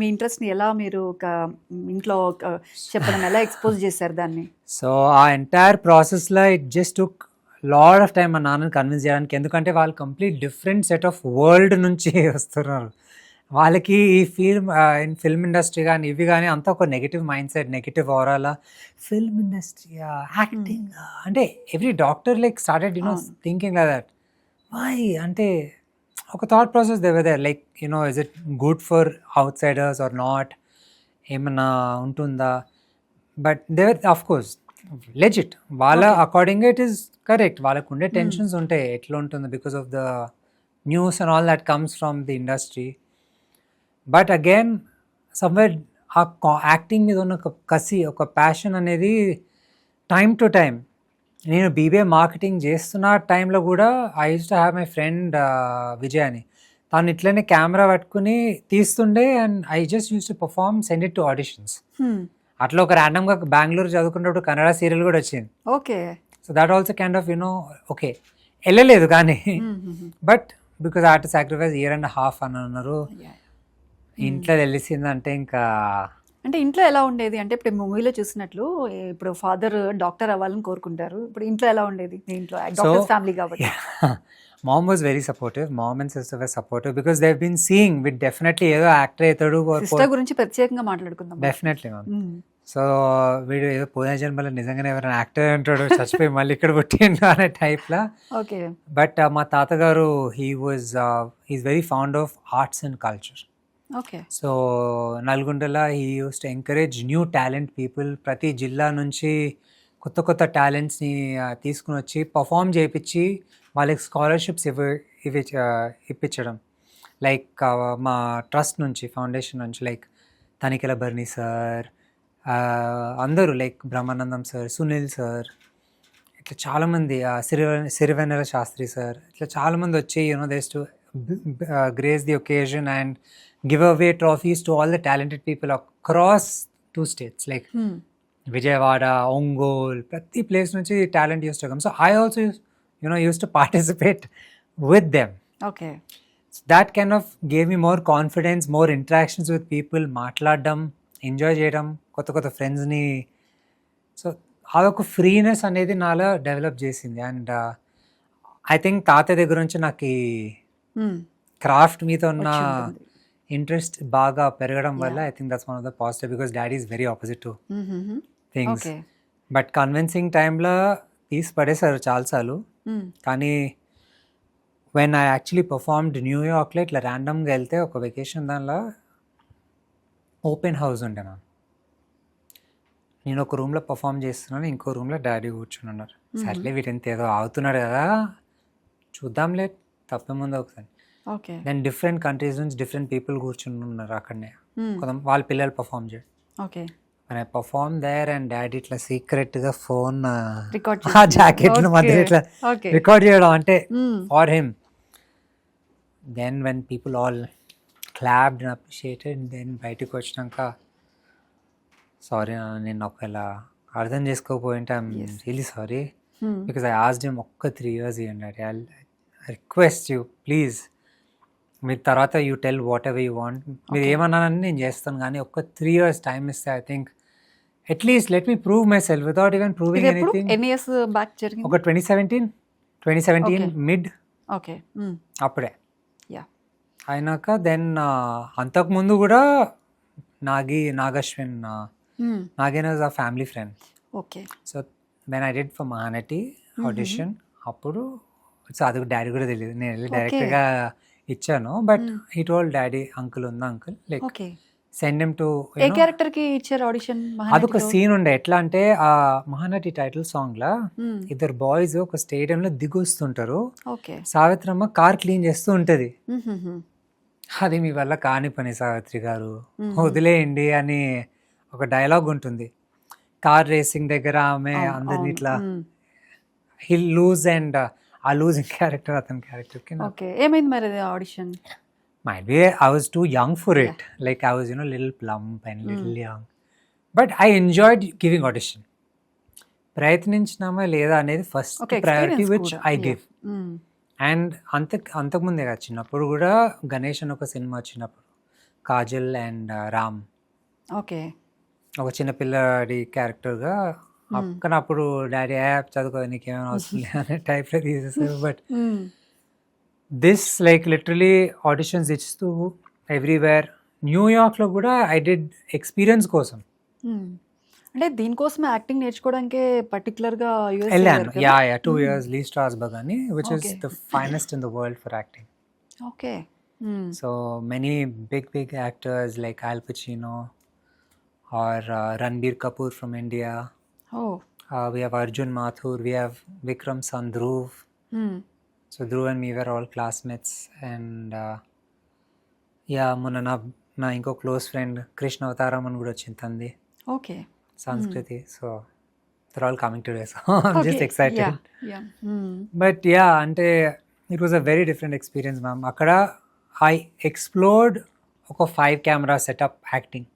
మీ ఇంట్రెస్ట్ని ఎలా మీరు ఒక ఇంట్లో చెప్పడం ఎలా ఎక్స్పోజ్ చేశారు దాన్ని? సో ఆ ఎంటైర్ ప్రాసెస్లో it just took lot of time మా నాన్నని కన్విన్స్ చేయడానికి. ఎందుకంటే వాళ్ళు complete different set of world నుంచి వస్తున్నారు. వాళ్ళకి ఈ ఫిల్మ్ ఇండస్ట్రీ కానీ ఇవి కానీ అంతా ఒక negative mind set, negative overall film industry, acting అంటే every doctor like started thinking like that. Why అంటే ఒక thought process there like is it good for outsiders or not, ఏమన్నా ఉంటుందా? But there of course legit వాళ్ళ according it is correct. వాళ్ళకు ఉండే tensions ఉంటాయి ఎట్లా ఉంటుంది because of the news and all that comes from the industry. But again somewhere ఆ acting మీద ఉన్న ఒక కసి, ఒక ప్యాషన్ అనేది టైమ్ టు టైమ్. నేను బీబీఏ మార్కెటింగ్ చేస్తున్న టైంలో కూడా I use to have my friend Vijay అని. తను ఇట్లనే కెమెరా పట్టుకుని తీస్తుండే and I just use to perform, send it to auditions. అట్లా ఒక ర్యాండమ్గా బెంగళూరు చదువుకున్నప్పుడు కన్నడ సీరియల్ కూడా వచ్చింది. Okay. So that also kind of okay వెళ్ళలేదు కానీ but because I have to sacrifice 1.5 years అని అన్నారు. ఇంట్లో తెలిసిందంటే ఇంకా అంటే ఇంట్లో ఎలా ఉండేది అంటే ఇప్పుడు మూవీలో చూసినట్లు ఇప్పుడు ఫాదర్ డాక్టర్ అవ్వాలని కోరుకుంటారు. ఇప్పుడు ఇంట్లో ఎలా ఉండేది మీ ఇంట్లో? డాక్టర్ ఫ్యామిలీ కాబట్టి. Mom was very supportive. Mom and sister were supportive because they've been seeing with definitely ఏదో యాక్టర్ అవుతాడు. సిస్టర్ గురించి ప్రత్యేకంగా మాట్లాడుకుందాం. Definitely ma'am. సో వీడు ఏదో పోయిన జన్మలో నిజంగానే ఎవరైనా యాక్టర్ అంటాడు, చచ్చిపోయి మళ్ళీ ఇక్కడ పుట్టిండు అనే టైప్లా. ఓకే. బట్ మా తాతగారు he's very fond of arts and culture. Okay. So నల్గొండలో he use to encourage new talent people. ప్రతి జిల్లా నుంచి కొత్త కొత్త టాలెంట్స్ని తీసుకుని వచ్చి పర్ఫామ్ చేయించి వాళ్ళకి స్కాలర్షిప్స్ ఇప్పించడం. లైక్ మా ట్రస్ట్ నుంచి, ఫౌండేషన్ నుంచి లైక్ తనికెల బర్ని సార్, అందరూ like Brahmanandam sir, Sunil sir, ఇట్లా చాలామంది, సిరివెన్నెల శాస్త్రి సార్, ఇట్లా చాలామంది వచ్చి these to grace the occasion and give away trophies to all the talented people across 2 states like Vijayawada, Ongole, ప్రతి ప్లేస్ నుంచి talent used to come. So I also used to participate with them. Okay. So that kind of gave me more confidence, more interactions with people, మాట్లాడడం, enjoy చేయడం, కొత్త కొత్త ఫ్రెండ్స్ని. So అదొక freeness అనేది నాలో డెవలప్ చేసింది. అండ్ ఐ థింక్ తాతయ్య దగ్గర నుంచి నాకు ఈ క్రాఫ్ట్ మీద ఉన్న ఇంట్రెస్ట్ బాగా పెరగడం వల్ల I think that's one of the positive because daddy is very opposite to things. But convincing టైంలో తీసి పడేశారు చాలాసార్లు. కానీ వెన్ ఐ యాక్చువల్లీ పర్ఫార్మ్డ్ న్యూయార్క్లో ఇట్లా ర్యాండమ్గా వెళ్తే ఒక వెకేషన్ దానిలో ఓపెన్ హౌస్ ఉండే మ్యామ్. నేను ఒక రూమ్లో పర్ఫామ్ చేస్తున్నాను, ఇంకో రూమ్లో డాడీ కూర్చుని ఉన్నారు. సర్లే వీటింత ఏదో అవుతున్నాడు కదా చూద్దాంలే తప్పేముందు ఒకసారి. ఓకే. దెన్ డిఫరెంట్ కంట్రీస్ నుంచి డిఫరెంట్ పీపుల్ కూర్చుని ఉన్నారు అక్కడనే, వాళ్ళ పిల్లలు పర్ఫామ్ చేయడం. Okay. I performed there and daddy ఇట్లా సీక్రెట్గా ఫోన్ రికార్డ్ ఆ జాకెట్ల మధ్య ఇట్లా రికార్డ్ చేయడం అంటే for him. Then when people all clapped and appreciated, then బయటకు వచ్చినాక సారీ నేను ఒకవేళ అర్థం చేసుకోకపోయింటే I'm really sorry because I asked him ఒక్క 3 years ఇవ్వండి. ఐ రిక్వెస్ట్ యూ ప్లీజ్, మీరు తర్వాత you tell what ever you want, మీరు ఏమన్నానని నేను చేస్తాను కానీ ఒక్క 3 years టైం ఇస్తే I think at least let me prove my self without even proving anything. ఎన్ని ఇయర్స్ బ్యాక్ జరిగింది? ఒక 2017 మిడ్. ఓకే. అప్పుడే అయినాక దెన్ అంతకుముందు కూడా నాగశ్విన్ నాగేన్ was a family friend. Okay. So when I did for Mahanati audition అప్పుడు సో అది డాడీ కూడా తెలియదు, నేను వెళ్ళి డైరెక్ట్గా ఇచ్చాను. But he told daddy uncle ఉందా uncle like send him to. ఏ క్యారెక్టర్ కి ఇచ్చారు ఆడిషన్? అదొక సీన్ ఉండే. ఎట్లా అంటే ఆ మహానటి టైటిల్ సాంగ్ లా 2 boys ఒక స్టేడియంలో దిగొస్తుంటారు, సావిత్రమ్మ కార్ క్లీన్ చేస్తూ ఉంటది. అది మీ వల్ల కాని పని సావిత్రి గారు, వదిలేయండి అని ఒక డైలాగ్ ఉంటుంది. కార్ రేసింగ్ దగ్గర ఆమె అందరిని ఇట్లా హిల్ లూజ్ అండ్ ఆ లూజింగ్ క్యారెక్టర్ అతని క్యారెక్టర్ కి. ఓకే. ఏమైంది మరి audition? Might be I was too young for it. Like I was little plump and little young. But I enjoyed giving audition. ప్రయత్నించినామా లేదా అనేది first priority which I give. And అంతకుముందే కదా చిన్నప్పుడు కూడా గణేష్ అని ఒక సినిమా వచ్చినప్పుడు కాజల్ అండ్ రామ్. ఓకే. ఒక చిన్నపిల్లడి క్యారెక్టర్గా. కానీ అప్పుడు డాడీ యాప్ చదువుకో నీకేమైనా వస్తుంది అనే టైప్లో తీసేసారు. But this like literally auditions ఇస్తూ ఎవ్రీవేర్. న్యూయార్క్లో కూడా ఐ డిడ్ ఎక్స్పీరియన్స్ కోసం అంటే దీనికోసమే యాక్టింగ్ నేర్చుకోవడానికే పర్టికులర్గా వెళ్ళాను. యా 2 years లీ స్ట్రాస్బర్గ్ అని, which is the finest in the world for acting. Okay. So many big actors like Al Pacino or Ranbir Kapoor from India. Oh. We have Arjun Mathur. We have Vikram son Dhruv. So Dhruv and me were all classmates. And మొన్న నా ఇంకో close friend Krishna అవతారం అని కూడా వచ్చింది తంది, okay. సంస్కృతి. So they're all coming today. So I'm just excited. Yeah. But అంటే it was a very different experience, ma'am. అక్కడ I explored ఒక 5 camera setup యాక్టింగ్.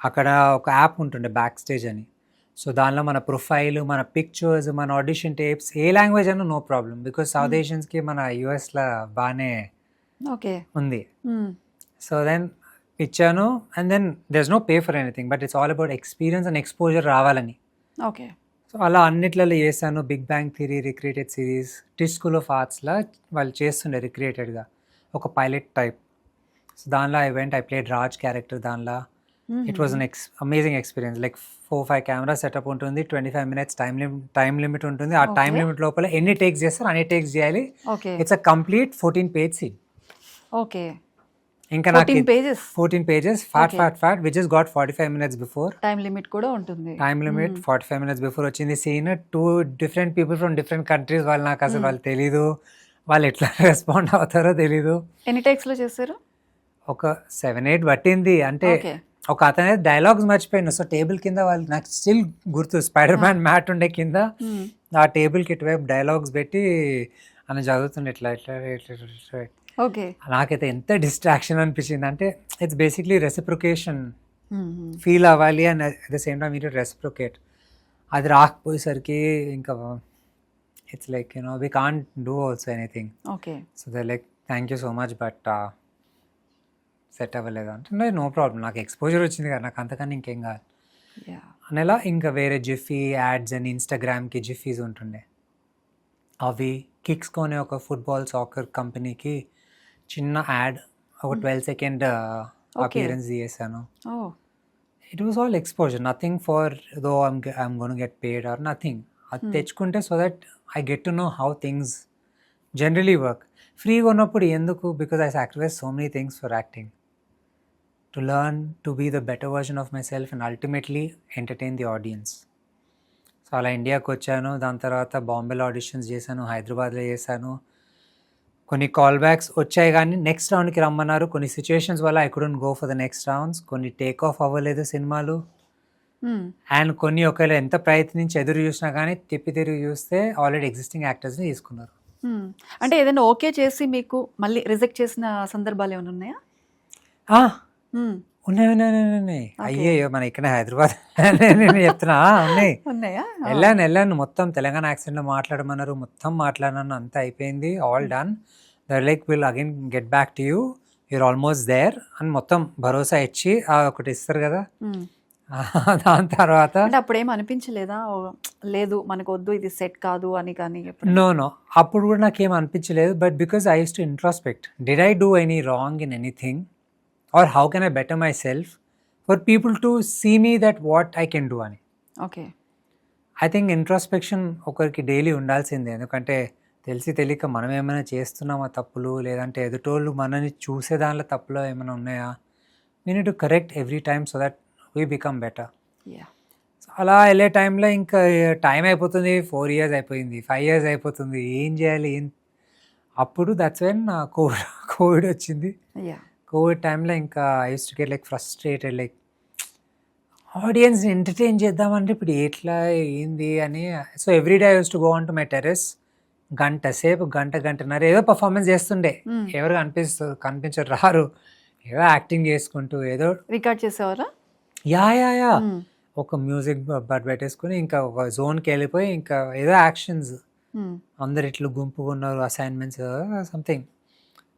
అక్కడ ఒక యాప్ ఉంటుండే బ్యాక్ స్టేజ్ అని. సో దానిలో మన ప్రొఫైల్, మన పిక్చర్స్, మన ఆడిషన్ టేప్స్ ఏ లాంగ్వేజ్ అన్నా నో ప్రాబ్లం, బికాస్ సౌత్ ఏషియన్స్కి మన యూఎస్లో బాగానే ఓకే ఉంది. సో దెన్ ఇచ్చాను, and then there's no pay for anything, but it's all about experience and exposure రావాలని. ఓకే. సో అలా అన్నిట్లలో చేశాను. Big Bang Theory recreated series, Tisch school of ఆర్ట్స్లో వాళ్ళు చేస్తుండే రిక్రియేటెడ్గా ఒక పైలట్ టైప్. సో దానిలో ఐ ప్లేడ్ రాజ్ క్యారెక్టర్ దానిలో. It was an amazing experience. Like 4-5 camera setup ఉంటుంది, 25 minutes టైం లిమిట్ ఉంటుంది. ఆ టైం లిమిట్ లోపల ఎన్ని టేక్స్ చేస్తారు అన్ని టేక్స్ చేయాలి. It's a complete 14 page scene. Okay. ఇంకా నాకు 14 pages fat which is got 45 minutes before. Time limit కూడా ఉంటుంది. టైం లిమిట్ 45 minutes బిఫోర్ వచ్చింది scene. 2 different people from different countries. వాళ్ళు నాకు అసలు వాళ్ళు తెలీదు, వాళ్ళు ఎట్లా రెస్పాండ్ అవుతారో తెలీదు. ఎన్ని టేక్స్లో చేశారు? ఒక 7-8 పట్టింది. అంటే ఒక అతనే డైలాగ్స్ మర్చిపోయాను. సో టేబుల్ కింద వాళ్ళు నాకు స్టిల్ గుర్తు, స్పైడర్ మ్యాన్ మ్యాట్ ఉండే కింద ఆ టేబుల్కి ఇటువైపు డైలాగ్స్ పెట్టి అని చదువుతుండే ఇట్లా ఇట్లా ఇట్లా. ఓకే. నాకైతే ఎంత డిస్ట్రాక్షన్ అనిపించింది అంటే, ఇట్స్ బేసిక్లీ రెసిప్రొకేషన్ ఫీల్ అవ్వాలి and at the same time మీరు రెసిప్రొకేట్. అది రాకపోయేసరికి ఇంకా it's like we can't do also anything. Okay. So they like thank you so much but set అవ్వలేదు అంటే నో ప్రాబ్లం, నాకు ఎక్స్పోజర్ వచ్చింది కదా, నాకు అంతకన్నా ఇంకేం కాదు అనేలా. ఇంకా వేరే జిఫీ యాడ్స్ అని ఇన్స్టాగ్రామ్కి జిఫీస్ ఉంటుండే, అవి కిక్స్ కొనే ఒక ఫుట్బాల్ సాకర్ కంపెనీకి చిన్న యాడ్ ఒక 12 second అపియరెన్స్ చేశాను. It was all exposure, nothing for though I'm gonna get paid or nothing. అది తెచ్చుకుంటే so that I get to know how things generally work. ఫ్రీగా ఉన్నప్పుడు ఎందుకు, because I sacrifice so many things for acting to learn to be the better version of myself and ultimately entertain the audience. So అలా ఇండియాకి వచ్చాను. దాని తర్వాత బాంబేలో auditions చేశాను, హైదరాబాద్లో చేశాను. కొన్ని కాల్ బ్యాక్స్ వచ్చాయి కానీ నెక్స్ట్ రౌండ్కి రమ్మన్నారు. కొన్ని సిచ్యువేషన్స్ వల్ల I couldn't go for the next rounds. కొన్ని టేక్ ఆఫ్ అవ్వలేదు సినిమాలు. అండ్ కొన్ని ఒకవేళ ఎంత ప్రయత్నించి ఎదురు చూసినా కానీ తిప్పి తిరిగి చూస్తే ఆల్రెడీ ఎగ్జిస్టింగ్ యాక్టర్స్ని తీసుకున్నారు. అంటే ఏదైనా ఓకే చేసి మీకు మళ్ళీ రిజెక్ట్ చేసిన సందర్భాలు ఏమైనా ఉన్నాయా? ఉన్నాయి. అయ్యో మన ఇక్కడ హైదరాబాద్ నేను చెప్తున్నా ఉన్నాయి. వెళ్ళాను మొత్తం తెలంగాణ యాక్సెంట్లో మాట్లాడమన్నారు, మొత్తం మాట్లాడినాను, అంతా అయిపోయింది, all done. There like will again get back to you, you're almost there అని మొత్తం భరోసా ఇచ్చి ఒకటి ఇస్తారు కదా. దాని తర్వాత అప్పుడు ఏం అనిపించలేదా, లేదు మనకు వద్దు ఇది సెట్ కాదు అని? కానీ నో అప్పుడు కూడా నాకేం అనిపించలేదు. But because I use to introspect, did I do any wrong in anything or how can I better myself for people to see me that what I can do అని. Okay. I think introspection ఒకరికి daily ఉండాల్సిందే. ఎందుకంటే తెలిసి తెలియక మనం ఏమైనా చేస్తున్నామా తప్పులు, లేదంటే ఎదుటోళ్ళు మనని చూసే దానిలో తప్పులో ఏమైనా ఉన్నాయా, we need to correct every time so that we become better. అలా వెళ్ళే టైంలో ఇంకా టైం అయిపోతుంది, 4 years అయిపోయింది, 5 years అయిపోతుంది, ఏం చేయాలి అప్పుడు దట్స్ వెన్ కోవిడ్ వచ్చింది. కోవిడ్ టైంలో ఇంకా I use to get like frustrated, like ఆడియన్స్ని ఎంటర్టైన్ చేద్దామంటే ఇప్పుడు ఎట్లా ఏంది అని. So everyday I use to go on to my terrace, గంటన్నర ఏదో పర్ఫార్మెన్స్ చేస్తుండే. ఎవరు కనిపించరు, రారు, ఏదో యాక్టింగ్ చేసుకుంటూ ఏదో రికార్డ్ చేసేవారా? యా ఒక మ్యూజిక్ బట్ పెట్టేసుకుని ఇంకా ఒక జోన్కి వెళ్ళిపోయి ఇంకా ఏదో యాక్షన్స్, అందరు ఇట్లు గుంపుగా ఉన్నారు, అసైన్మెంట్స్ సంథింగ్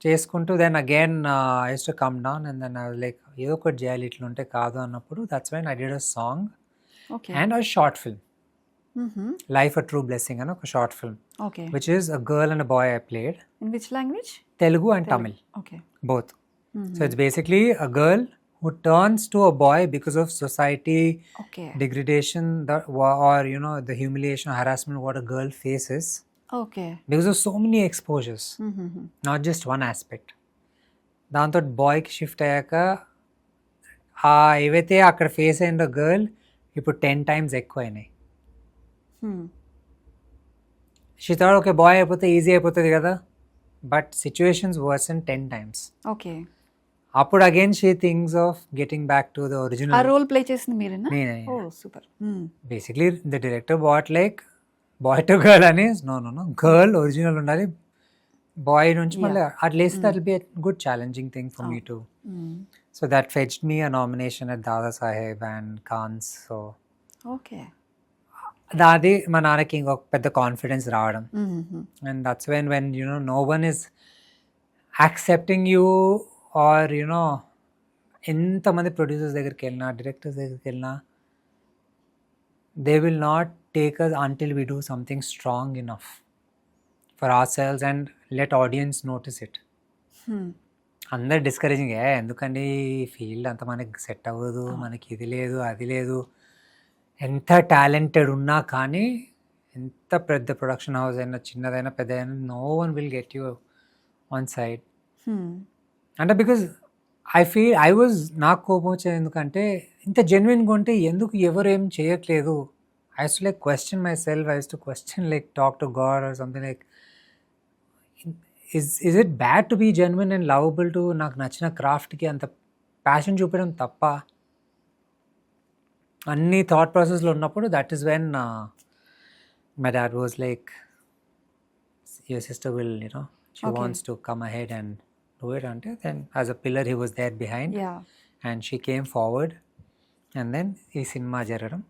చేసుకుంటూ then again eyes to come down and then I like ఏదో ఒకటి చేయాలి ఇట్లా ఉంటే కాదు అన్నప్పుడు that's when I did a song okay. And a short film హుహు. లైఫ్ అ ట్రూ బ్లెస్సింగ్ అని ఒక short film okay. Which is a girl and a boy I played in which language? Telugu and Tamil okay. both. So it's basically a girl who turns to a boy because of society okay. degradation or you know the humiliation or harassment what a girl faces okay. because of so many exposures, హుహుహు. not just one aspect. దాంతో బాయ్కి shift అయ్యాక ఏవైతే అక్కడ face అయిన girl ఇప్పుడు 10 times ఎక్కువ అయినాయి. Hmm. She thought okay boy అయిపోతే ఈజీ అయిపోతుంది కదా, but situations worsen 10 times. Okay. అప్పుడు again she things of getting back to the uh original. Role play చేసింది మీరేనా? నేనే. ఓ super. Hmm. Basically the director thought like boy to girl అని, no girl original ఉండాలి, boy నుంచి మళ్ళీ at least that will be good challenging thing for me too. Hmm. So that fetched me a nomination at Dada Saheb and Cannes. So okay. దాది మా నాన్నకి ఇంకొక పెద్ద confidence రావడం. హుహుహు. And that's when you know no one is accepting you are you know ఎంతమంది producers దగ్గరికి వెళ్ళినా డైరెక్టర్స్ దగ్గరికి వెళ్ళినా they will not take us until we do something strong enough for ourselves and let audience notice it. Hmm. అందరు discouraging ఎందుకండి ఈ field అంత మనకి సెట్ అవ్వదు, మనకి ఇది లేదు అది లేదు. ఎంత టాలెంటెడ్ ఉన్నా కానీ ఎంత పెద్ద ప్రొడక్షన్ హౌస్ అయినా చిన్నదైనా పెద్దదైనా no one will get you on side. Hmm. అంటే బికాజ్ ఐ వాజ్ నాకు కోపం వచ్చేది ఎందుకంటే ఇంత జెన్యున్గా ఉంటే ఎందుకు ఎవరు ఏం చేయట్లేదు. I to like question myself, I to question like talk to God or something like is it bad to be genuine and lovable to నాకు నచ్చిన క్రాఫ్ట్కి అంత ప్యాషన్ చూపించడం తప్ప అన్ని థాట్ ప్రాసెస్లో ఉన్నప్పుడు that is when my dad was like your sister will you know she Okay. Wants to come ahead and do it అంటే then as a pillar he was there behind yeah. And she came forward and then ఈ cinema జరగడం